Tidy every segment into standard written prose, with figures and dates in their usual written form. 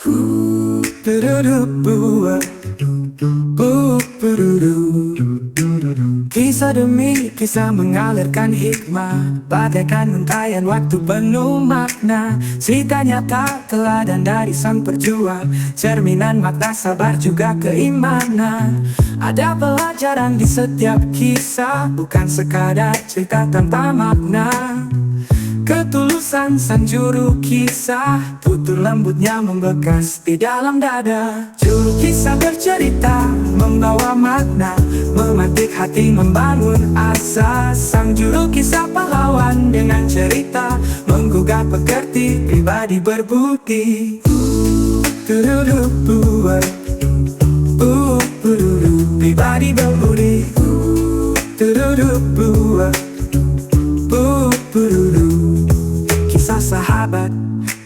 Kisah demi kisah mengalirkan hikmah, bagaikan untayan waktu penuh makna. Cerita nyata teladan dari sang perjuang, cerminan makna sabar juga keimanan. Ada pelajaran di setiap kisah, bukan sekadar cerita tanpa makna. Ketulusan sang juru kisah, tutur lembutnya membekas di dalam dada. Juru kisah bercerita, membawa makna, memantik hati, membangun asa. Sang juru kisah pahlawan dengan cerita, menggugah pekerti, pribadi berbudi. Pribadi berbudi. Kisah sahabat,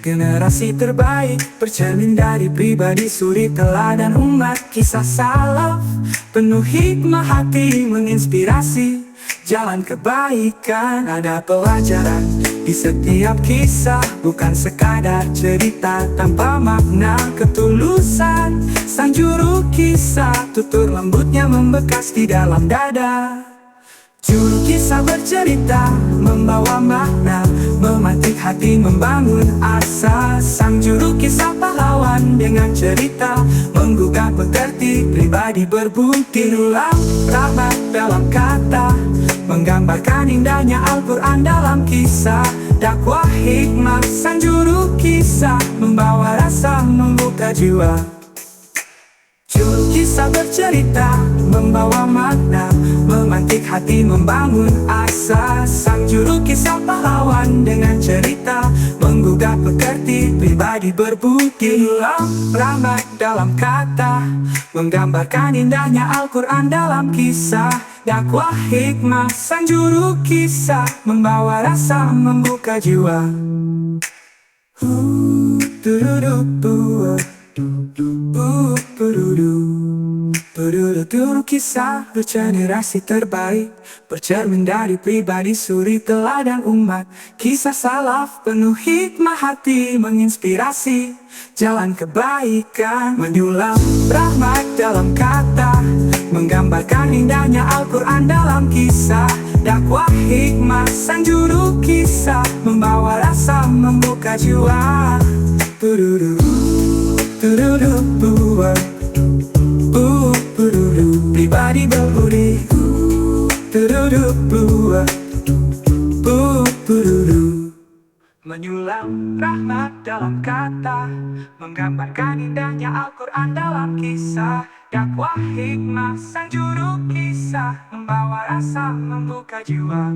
generasi terbaik, bercermin dari pribadi suri teladan umat. Kisah salaf, penuh hikmah hati, menginspirasi jalan kebaikan. Ada pelajaran di setiap kisah, bukan sekadar cerita tanpa makna. Ketulusan sang juru kisah, tutur lembutnya membekas di dalam dada. Juru kisah bercerita, membawa makna, memantik hati, membangun asa. Sang juru kisah pahlawan dengan cerita, menggugah pekerti, pribadi berbudi. Ulang rahmat dalam kata, menggambarkan indahnya Al-Quran dalam kisah. Dakwah hikmah sang juru kisah, membawa rasa, membuka jiwa. Juru kisah bercerita, membawa makna, memantik hati, membangun asa. Sang juru kisah pahlawan dengan cerita, menggugah pekerti, pribadi berbudi. Ulang rahmat dalam kata, menggambarkan indahnya Al-Quran dalam kisah. Dakwah hikmah sang juru kisah, membawa rasa, membuka jiwa. Juru kisah bergenerasi terbaik, bercermin dari pribadi suri teladan umat. Kisah salaf penuh hikmah hati, menginspirasi jalan kebaikan. Mendulang rahmat dalam kata, menggambarkan indahnya Al-Quran dalam kisah. Dakwah hikmah sang juru kisah, membawa rasa, membuka jiwa. Pribadi berbudi. Menyulam rahmat dalam kata, menggambarkan indahnya Al-Quran dalam kisah. Dakwah hikmah sang juru kisah, membawa rasa, membuka jiwa.